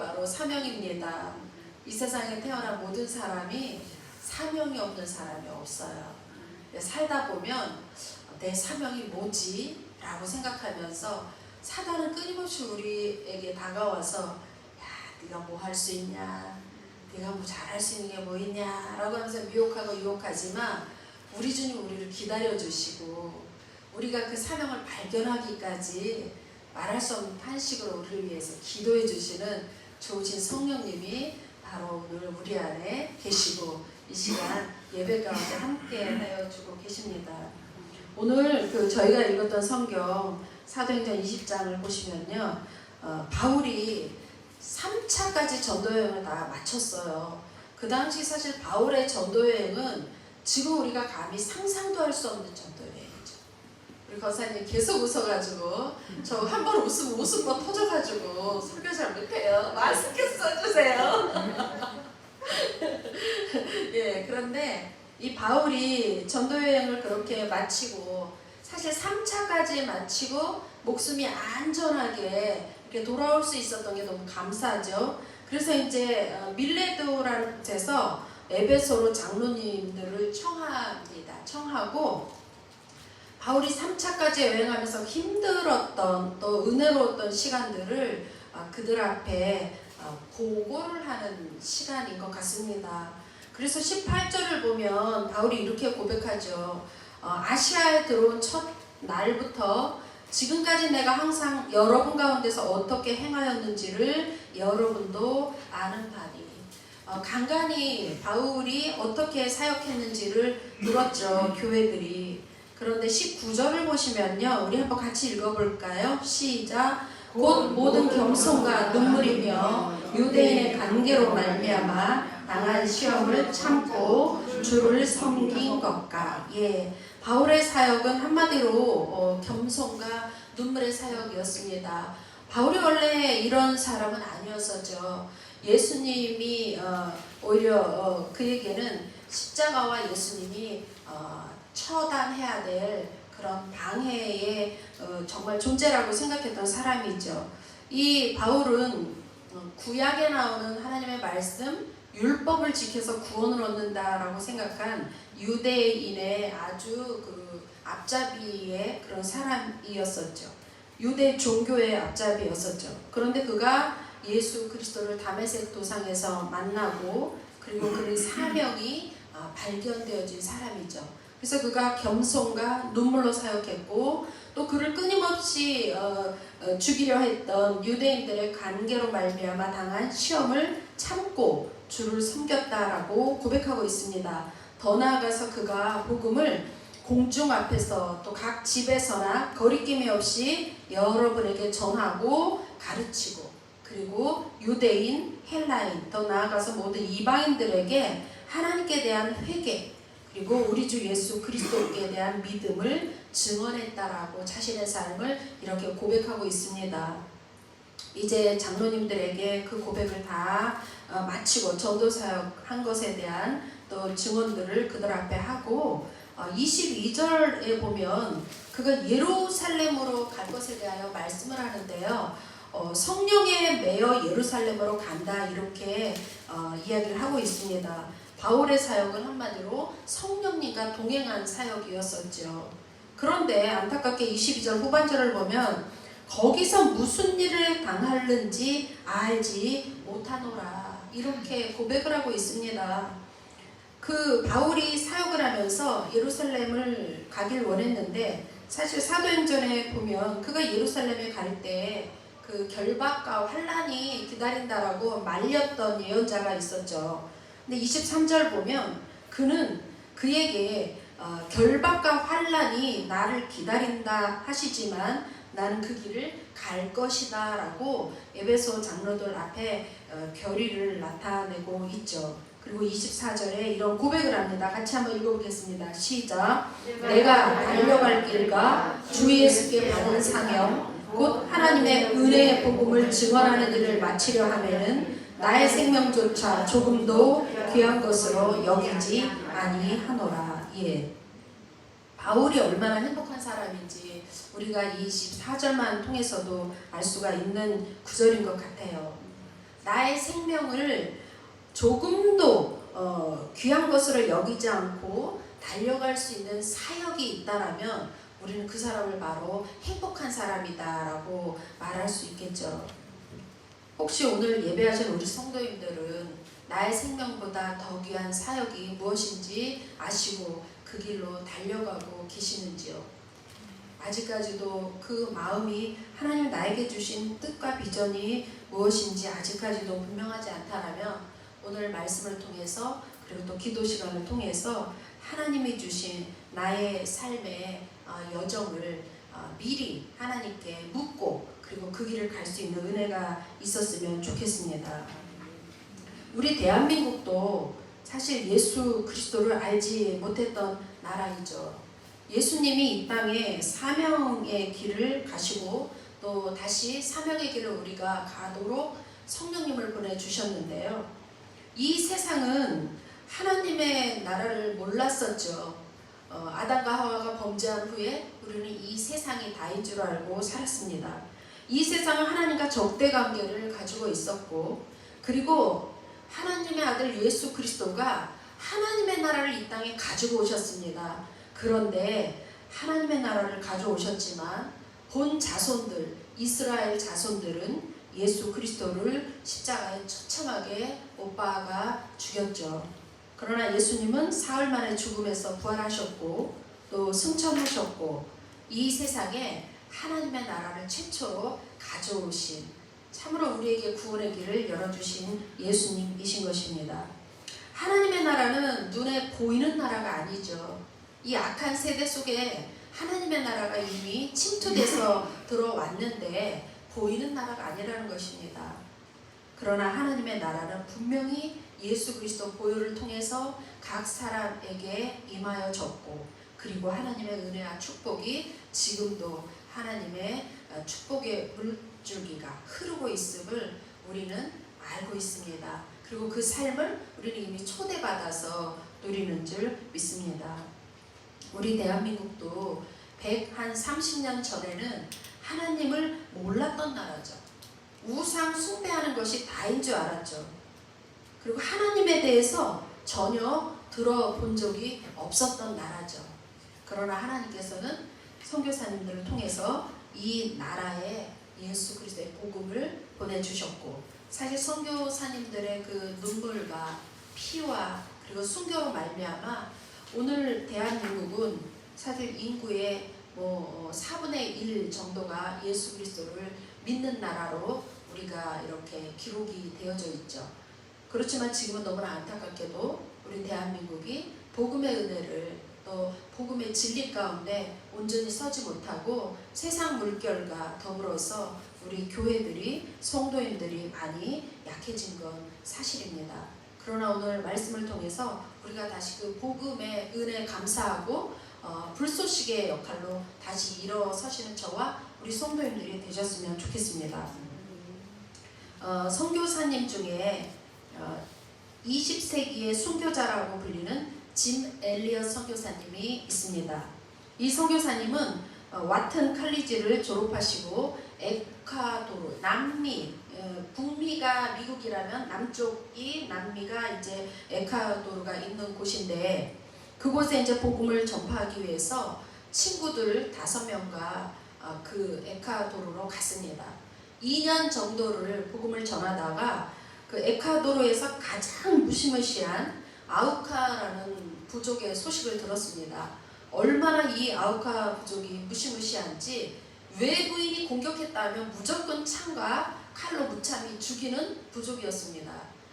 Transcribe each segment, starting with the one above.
바로 사명입니다. 이 세상에 태어난 모든 사람이 사명이 없는 사람이 없어요. 살다 보면 내 사명이 뭐지? 라고 생각하면서 사단은 끊임없이 우리에게 다가와서 야, 네가 뭐 할 수 있냐? 네가 뭐 잘할 수 있는 게 뭐 있냐? 라고 하면서 미혹하고 유혹하지만 우리 주님 우리를 기다려주시고 우리가 그 사명을 발견하기까지 말할 수 없는 탄식으로 우리를 위해서 기도해 주시는 좋으신 성령님이 바로 오늘 우리 안에 계시고 이 시간 예배 가운데 함께 하여 주고 계십니다. 오늘 저희가 읽었던 성경 사도행전 20장을 보시면요, 바울이 3차까지 전도여행을 다 마쳤어요. 그 당시 사실 바울의 전도여행은 지금 우리가 감히 상상도 할 수 없는 전도여행이죠. 우리 권사님 계속 웃어가지고 저 한 번 웃으면 웃음만 터져가지고 설교 잘 못해요. 마스크 써주세요. 예, 그런데 이 바울이 전도여행을 그렇게 마치고 사실 3차까지 마치고 목숨이 안전하게 이렇게 돌아올 수 있었던 게 너무 감사하죠. 그래서 이제 밀레도라는 곳에서 에베소로 장로님들을 청하고 바울이 3차까지 여행하면서 힘들었던 또 은혜로웠던 시간들을 그들 앞에 보고를 하는 시간인 것 같습니다. 그래서 18절을 보면 바울이 이렇게 고백하죠. 아시아에 들어온 첫 날부터 지금까지 내가 항상 여러분 가운데서 어떻게 행하였는지를 여러분도 아는 바니. 간간히 바울이 어떻게 사역했는지를 들었죠, 교회들이. 그런데 19절을 보시면요, 우리 한번 같이 읽어볼까요? 시작. 곧 모든 겸손과 눈물이며 유대인의 관계로 말미암아 당한 시험을 참고 주를 섬긴 것과. 예, 바울의 사역은 한마디로 겸손과 눈물의 사역이었습니다. 바울이 원래 이런 사람은 아니었었죠. 예수님이 오히려 그에게는 십자가와 예수님이 처단해야 될 그런 방해의 정말 존재라고 생각했던 사람이죠. 이 바울은 구약에 나오는 하나님의 말씀, 율법을 지켜서 구원을 얻는다라고 생각한 유대인의 아주 앞잡이의 그런 사람이었었죠. 유대 종교의 앞잡이였었죠. 그런데 그가 예수 그리스도를 다메섹 도상에서 만나고 그리고 그의 사명이 발견되어진 사람이죠. 그래서 그가 겸손과 눈물로 사역했고 또 그를 끊임없이 죽이려 했던 유대인들의 관계로 말미암아 당한 시험을 참고 주를 섬겼다라고 고백하고 있습니다. 더 나아가서 그가 복음을 공중 앞에서 또 각 집에서나 거리낌이 없이 여러분에게 전하고 가르치고 그리고 유대인, 헬라인, 더 나아가서 모든 이방인들에게 하나님께 대한 회개 그리고 우리 주 예수 그리스도께 대한 믿음을 증언했다라고 자신의 삶을 이렇게 고백하고 있습니다. 이제 장로님들에게 그 고백을 다 마치고 전도사역 한 것에 대한 또 증언들을 그들 앞에 하고 22절에 보면 그가 예루살렘으로 갈 것에 대하여 말씀을 하는데요. 성령에 매여 예루살렘으로 간다 이렇게 이야기를 하고 있습니다. 바울의 사역은 한마디로 성령님과 동행한 사역이었었죠. 그런데 안타깝게 22절 후반절을 보면 거기서 무슨 일을 당하는지 알지 못하노라 이렇게 고백을 하고 있습니다. 그 바울이 사역을 하면서 예루살렘을 가길 원했는데 사실 사도행전에 보면 그가 예루살렘에 갈 때 그 결박과 환란이 기다린다라고 말렸던 예언자가 있었죠. 근데 23절 보면 그는 그에게 결박과 환란이 나를 기다린다 하시지만 나는 그 길을 갈 것이다 라고 에베소 장로들 앞에 결의를 나타내고 있죠. 그리고 24절에 이런 고백을 합니다. 같이 한번 읽어보겠습니다. 시작. 내가 달려갈 길과 주 예수께 받은 사명 곧 하나님의 은혜의 복음을 증언하는 일을 마치려 하면은 나의 생명조차 조금도 귀한 것으로 여기지 아니하노라. 예. 바울이 얼마나 행복한 사람인지 우리가 이 24절만 통해서도 알 수가 있는 구절인 것 같아요. 나의 생명을 조금도 귀한 것으로 여기지 않고 달려갈 수 있는 사역이 있다라면 우리는 그 사람을 바로 행복한 사람이다라고 말할 수 있겠죠. 혹시 오늘 예배하신 우리 성도님들은 나의 생명보다 더 귀한 사역이 무엇인지 아시고 그 길로 달려가고 계시는지요? 아직까지도 그 마음이 하나님 나에게 주신 뜻과 비전이 무엇인지 아직까지도 분명하지 않다라면 오늘 말씀을 통해서 그리고 또 기도 시간을 통해서 하나님이 주신 나의 삶의 여정을 미리 하나님께 묻고 그리고 그 길을 갈 수 있는 은혜가 있었으면 좋겠습니다. 우리 대한민국도 사실 예수 그리스도를 알지 못했던 나라이죠. 예수님이 이 땅에 사명의 길을 가시고 또 다시 사명의 길을 우리가 가도록 성령님을 보내주셨는데요. 이 세상은 하나님의 나라를 몰랐었죠. 아담과 하와가 범죄한 후에 우리는 이 세상이 다인 줄 알고 살았습니다. 이 세상은 하나님과 적대관계를 가지고 있었고 그리고 하나님의 아들 예수 그리스도가 하나님의 나라를 이 땅에 가지고 오셨습니다. 그런데 하나님의 나라를 가져오셨지만 본 자손들, 이스라엘 자손들은 예수 그리스도를 십자가에 처참하게 못 박아 죽였죠. 그러나 예수님은 사흘 만에 죽음에서 부활하셨고 또 승천하셨고 이 세상에 하나님의 나라를 최초로 가져오신 참으로 우리에게 구원의 길을 열어주신 예수님이신 것입니다. 하나님의 나라는 눈에 보이는 나라가 아니죠. 이 악한 세대 속에 하나님의 나라가 이미 침투돼서 들어왔는데 보이는 나라가 아니라는 것입니다. 그러나 하나님의 나라는 분명히 예수 그리스도 보혈을 통해서 각 사람에게 임하여졌고 그리고 하나님의 은혜와 축복이 지금도 하나님의 축복의 물줄기가 흐르고 있음을 우리는 알고 있습니다. 그리고 그 삶을 우리는 이미 초대받아서 누리는 줄 믿습니다. 우리 대한민국도 130년 전에는 하나님을 몰랐던 나라죠. 우상 숭배하는 것이 다인 줄 알았죠. 그리고 하나님에 대해서 전혀 들어본 적이 없었던 나라죠. 그러나 하나님께서는 선교사님들을 통해서 이 나라에 예수 그리스도의 복음을 보내주셨고 사실 선교사님들의 그 눈물과 피와 그리고 순교로 말미암아 오늘 대한민국은 사실 인구의 4분의 1 정도가 예수 그리스도를 믿는 나라로 우리가 이렇게 기록이 되어져 있죠. 그렇지만 지금은 너무나 안타깝게도 우리 대한민국이 복음의 은혜를 또 복음의 진리 가운데 온전히 서지 못하고 세상 물결과 더불어서 우리 교회들이 성도인들이 많이 약해진 건 사실입니다. 그러나 오늘 말씀을 통해서 우리가 다시 그 복음의 은혜 감사하고 불쏘시개의 역할로 다시 일어서시는 저와 우리 성도님들이 되셨으면 좋겠습니다. 선교사님 중에 20세기의 순교자라고 불리는 짐 엘리엇 선교사님이 있습니다. 이 선교사님은 와튼 칼리지를 졸업하시고 에콰도르, 남미, 북미가 미국이라면 남쪽이 남미가 이제 에콰도르가 있는 곳인데 그곳에 이제 복음을 전파하기 위해서 친구들 5명과 그 에콰도르로 갔습니다. 2년 정도를 복음을 전하다가 그 에콰도르에서 가장 무시무시한 아우카라는 부족의 소식을 들었습니다. 얼마나 이 아우카 부족이 무시무시한지 외부인이 공격했다면 무조건 창과 칼로 무참히 죽이는 부족이었습니다.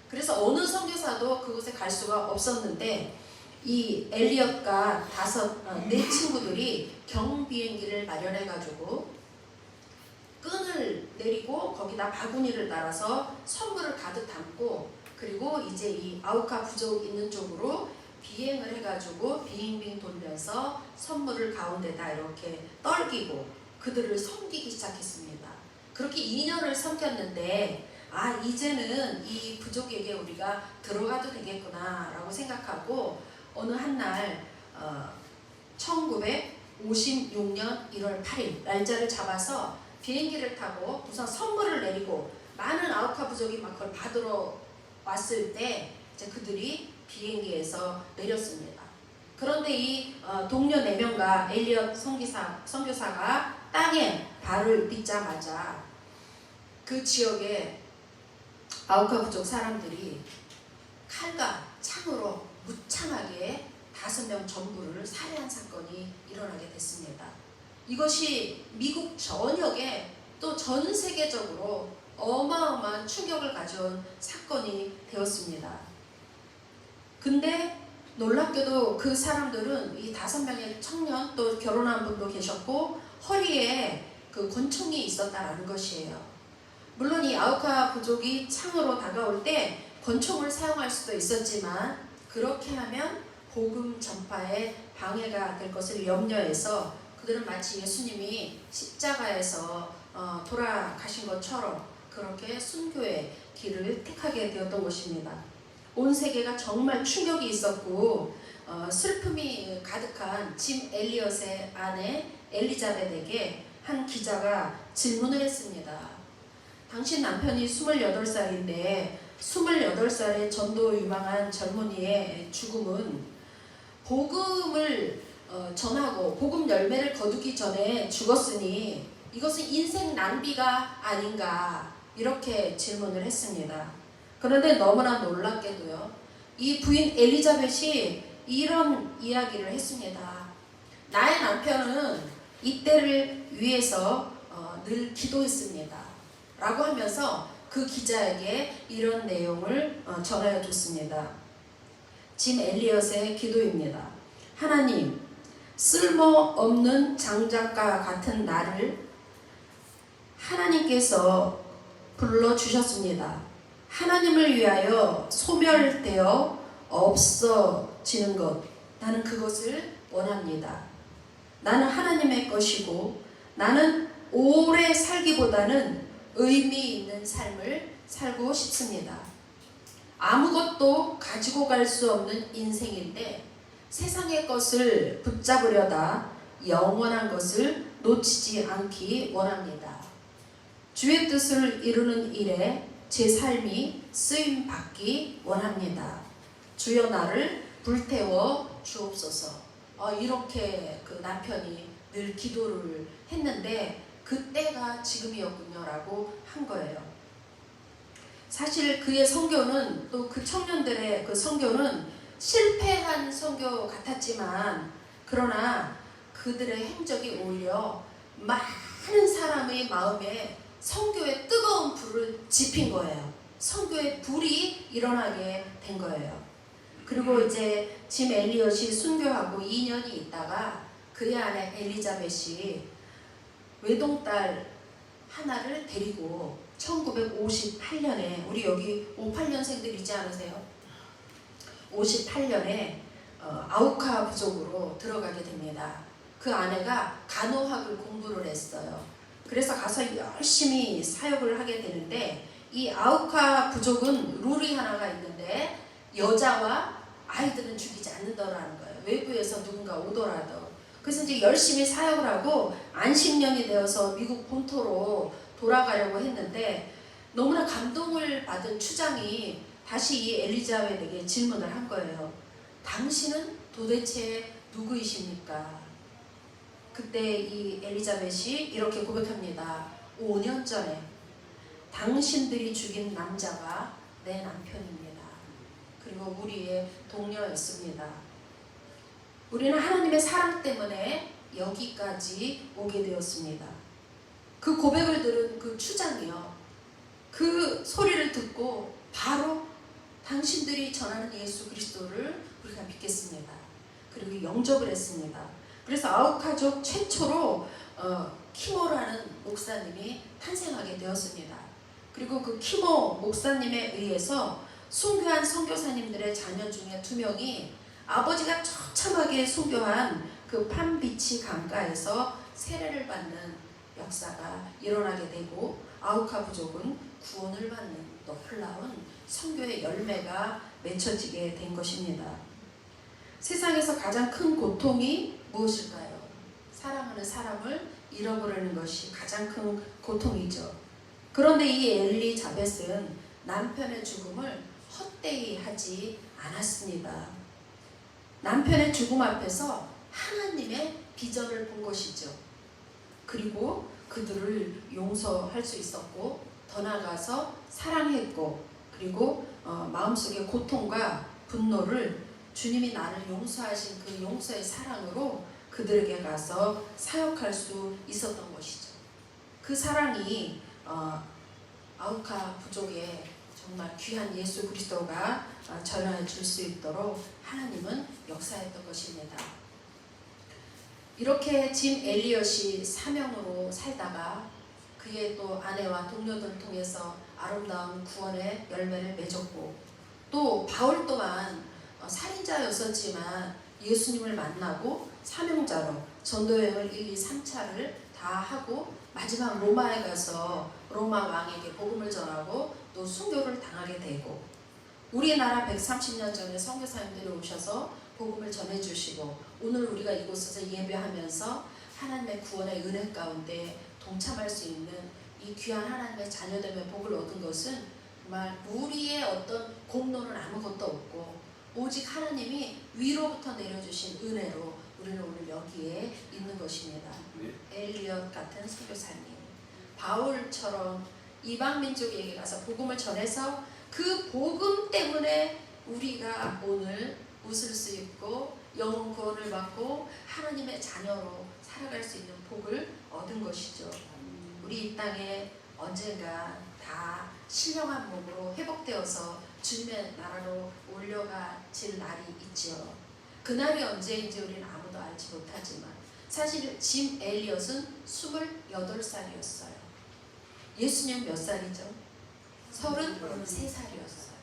그래서 어느 선교사도 그곳에 갈 수가 없었는데 이 엘리엇과 4 친구들이 경비행기를 마련해가지고 끈을 내리고 거기다 바구니를 달아서 선물을 가득 담고 그리고 이제 이 아우카 부족 있는 쪽으로 비행을 해가지고 빙빙 돌면서 선물을 가운데다 이렇게 떨기고 그들을 섬기기 시작했습니다. 그렇게 2년을 섬겼는데 이제는 이 부족에게 우리가 들어가도 되겠구나 라고 생각하고 어느 한날 1956년 1월 8일 날짜를 잡아서 비행기를 타고 우선 선물을 내리고 많은 아우카 부족이 막 그걸 받으러 왔을 때 이제 그들이 비행기에서 내렸습니다. 그런데 이 동료 4명과 엘리엇 선교사가 땅에 발을 딛자마자 그 지역에 아우카 부족 사람들이 칼과 창으로 무참하게 5명 전부를 살해한 사건이 일어나게 됐습니다. 이것이 미국 전역에 또 전 세계적으로 어마어마한 충격을 가져온 사건이 되었습니다. 근데 놀랍게도 그 사람들은 이 5명의 청년, 또 결혼한 분도 계셨고 허리에 그 권총이 있었다라는 것이에요. 물론 이 아우카 부족이 창으로 다가올 때 권총을 사용할 수도 있었지만 그렇게 하면 복음 전파에 방해가 될 것을 염려해서 그들은 마치 예수님이 십자가에서 돌아가신 것처럼 그렇게 순교의 길을 택하게 되었던 것입니다. 온 세계가 정말 충격이 있었고 슬픔이 가득한 짐 엘리엇의 아내 엘리자벳에게 한 기자가 질문을 했습니다. 당신 남편이 28살인데 28살의 전도 유망한 젊은이의 죽음은 복음을 전하고 복음 열매를 거두기 전에 죽었으니 이것은 인생 낭비가 아닌가, 이렇게 질문을 했습니다. 그런데 너무나 놀랍게도요, 이 부인 엘리자벳이 이런 이야기를 했습니다. 나의 남편은 이때를 위해서 늘 기도했습니다 라고 하면서 그 기자에게 이런 내용을 전하여 줬습니다. 짐 엘리엇의 기도입니다. 하나님, 쓸모없는 장작과 같은 나를 하나님께서 불러주셨습니다. 하나님을 위하여 소멸되어 없어지는 것, 나는 그것을 원합니다. 나는 하나님의 것이고 나는 오래 살기보다는 의미 있는 삶을 살고 싶습니다. 아무것도 가지고 갈 수 없는 인생인데 세상의 것을 붙잡으려다 영원한 것을 놓치지 않기 원합니다. 주의 뜻을 이루는 일에 제 삶이 쓰임받기 원합니다. 주여 나를 불태워 주옵소서. 이렇게 그 남편이 늘 기도를 했는데 그때가 지금이었군요 라고 한 거예요. 사실 그의 선교는, 또 그 청년들의 그 선교는 실패한 선교 같았지만 그러나 그들의 행적이 오히려 많은 사람의 마음에 선교의 뜨거운 불을 지핀 거예요. 선교의 불이 일어나게 된 거예요. 그리고 이제 짐 엘리엇이 순교하고 2년이 있다가 그의 아내 엘리자벳이 외동딸 하나를 데리고 1958년에, 우리 여기 58년생들 있지 않으세요? 58년에 아우카 부족으로 들어가게 됩니다. 그 아내가 간호학을 공부를 했어요. 그래서 가서 열심히 사역을 하게 되는데 이 아우카 부족은 룰이 하나가 있는데 여자와 아이들은 죽이지 않는다라는 거예요. 외부에서 누군가 오더라도. 그래서 이제 열심히 사역을 하고 안식년이 되어서 미국 본토로 돌아가려고 했는데 너무나 감동을 받은 추장이 다시 이 엘리자벳에게 질문을 한 거예요. 당신은 도대체 누구이십니까? 그때 이 엘리자벳이 이렇게 고백합니다. 5년 전에 당신들이 죽인 남자가 내 남편입니다. 그리고 우리의 동료였습니다. 우리는 하나님의 사랑 때문에 여기까지 오게 되었습니다. 그 고백을 들은 그 추장이요, 그 소리를 듣고 바로 당신들이 전하는 예수 그리스도를 우리가 믿겠습니다. 그리고 영접을 했습니다. 그래서 아우카족 최초로 키모라는 목사님이 탄생하게 되었습니다. 그리고 그 키모 목사님에 의해서 순교한 선교사님들의 자녀 중에 2명이 아버지가 처참하게 순교한 그 팜비치 강가에서 세례를 받는 역사가 일어나게 되고 아우카 부족은 구원을 받는 놀라운 선교의 열매가 맺혀지게 된 것입니다. 세상에서 가장 큰 고통이 무엇일까요? 사랑하는 사람을 잃어버리는 것이 가장 큰 고통이죠. 그런데 이 엘리자벳은 남편의 죽음을 헛되이 하지 않았습니다. 남편의 죽음 앞에서 하나님의 비전을 본 것이죠. 그리고 그들을 용서할 수 있었고, 더 나아가서 사랑했고, 그리고 마음속의 고통과 분노를 주님이 나를 용서하신 그 용서의 사랑으로 그들에게 가서 사역할 수 있었던 것이죠. 그 사랑이 아우카 부족에 정말 귀한 예수 그리스도가 전해 줄 수 있도록 하나님은 역사했던 것입니다. 이렇게 짐 엘리엇이 사명으로 살다가 그의 또 아내와 동료들을 통해서 아름다운 구원의 열매를 맺었고, 또 바울 또한 살인자였었지만 예수님을 만나고 사명자로 전도여행을 1, 2, 3차를 다 하고 마지막 로마에 가서 로마 왕에게 복음을 전하고 또 순교를 당하게 되고, 우리나라 130년 전에 선교사님들이 오셔서 복음을 전해주시고, 오늘 우리가 이곳에서 예배하면서 하나님의 구원의 은혜 가운데 동참할 수 있는 이 귀한 하나님의 자녀됨의 복을 얻은 것은 정말 우리의 어떤 공로는 아무것도 없고 오직 하나님이 위로부터 내려주신 은혜로 우리는 오늘 여기에 있는 것입니다. 엘리엇 같은 선교사님, 바울처럼 이방 민족에게 가서 복음을 전해서 그 복음 때문에 우리가 오늘 웃을 수 있고 영혼 구원을 받고 하나님의 자녀로 살아갈 수 있는 복을 얻은 것이죠. 우리 이 땅에 언젠가 다 신령한 몸으로 회복되어서 주님의 나라로 올려가질 날이 있죠. 그날이 언제인지 우리는 아무도 알지 못하지만 사실 짐 엘리엇은 28살이었어요. 예수님 몇 살이죠? 33살이었어요.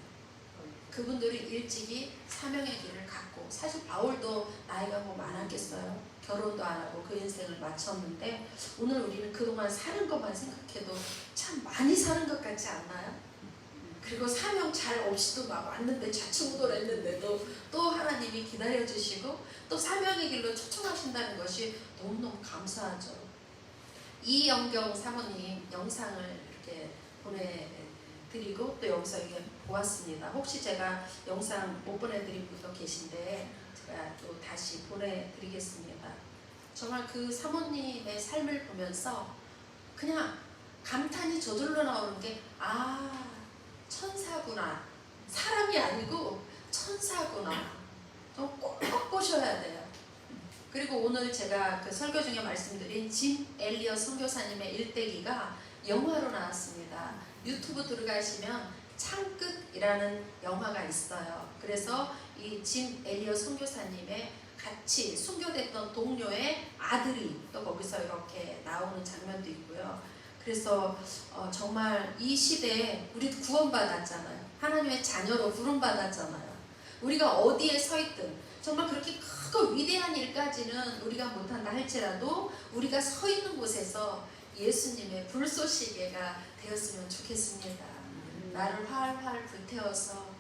그분들이 일찍이 사명의 길을 갔고, 사실 바울도 나이가 뭐 많았겠어요. 결혼도 안 하고 그 인생을 마쳤는데, 오늘 우리는 그동안 사는 것만 생각해도 참 많이 사는 것 같지 않나요? 그리고 사명 잘 없이도 막 왔는데 좌충우돌했는데도 또 하나님이 기다려주시고 또 사명의 길로 초청하신다는 것이 너무너무 감사하죠. 이영경 사모님 영상을 이렇게 보내드리고 또 여기서 이게 보았습니다. 혹시 제가 영상 못 보내드린 분도 계신데 제가 또 다시 보내드리겠습니다. 정말 그 사모님의 삶을 보면서 그냥 감탄이 저절로 나오는 게, 천사구나, 사람이 아니고 천사구나, 좀 꼭 보셔야 돼요. 그리고 오늘 제가 그 설교 중에 말씀드린 짐 엘리엇 선교사님의 일대기가 영화로 나왔습니다. 유튜브 들어가시면 창끝이라는 영화가 있어요. 그래서 이 짐 엘리엇 선교사님의 같이 순교됐던 동료의 아들이 또 거기서 이렇게 나오는 장면도 있고요. 그래서 정말 이 시대에 우리도 구원받았잖아요. 하나님의 자녀로 부름받았잖아요. 우리가 어디에 서 있든 정말 그렇게 크고 위대한 일까지는 우리가 못한다 할지라도 우리가 서 있는 곳에서 예수님의 불쏘시개가 되었으면 좋겠습니다. 나를 활활 불태워서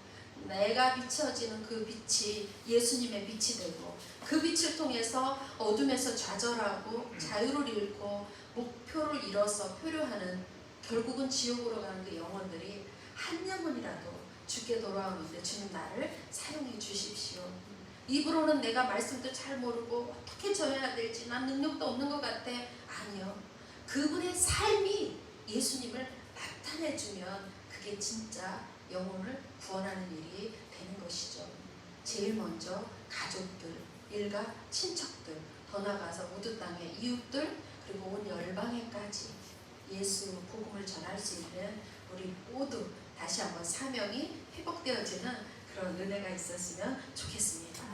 내가 비춰지는 그 빛이 예수님의 빛이 되고, 그 빛을 통해서 어둠에서 좌절하고 자유를 잃고 목표를 잃어서 표류하는, 결국은 지옥으로 가는 그 영혼들이 한 영혼이라도 주께 돌아오는데 주님 나를 사용해 주십시오. 입으로는 내가 말씀도 잘 모르고 어떻게 전해야 될지 난 능력도 없는 것 같아. 아니요. 그분의 삶이 예수님을 나타내주면 그게 진짜 영혼을 구원하는 일이 되는 것이죠. 제일 먼저 가족들, 일가 친척들, 더 나아가서 모두 땅의 이웃들, 그리고 온 열방에까지 예수 복음을 전할 수 있는 우리 모두 다시 한번 사명이 회복되어지는 그런 은혜가 있었으면 좋겠습니다.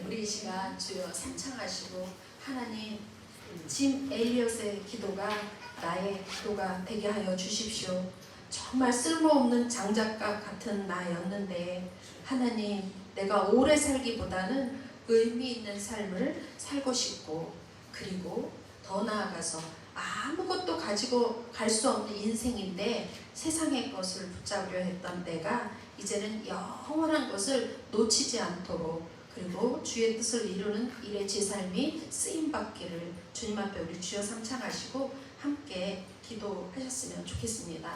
우리 이 시간 주여 삼창하시고, 하나님 짐 엘리엇의 기도가 나의 기도가 되게 하여 주십시오. 정말 쓸모없는 장작과 같은 나였는데 하나님, 내가 오래 살기보다는 의미 있는 삶을 살고 싶고, 그리고 더 나아가서 아무것도 가지고 갈 수 없는 인생인데 세상의 것을 붙잡으려 했던 내가 이제는 영원한 것을 놓치지 않도록, 그리고 주의 뜻을 이루는 일의 제 삶이 쓰임받기를 주님 앞에 우리 주여 삼창하시고 함께 기도하셨으면 좋겠습니다.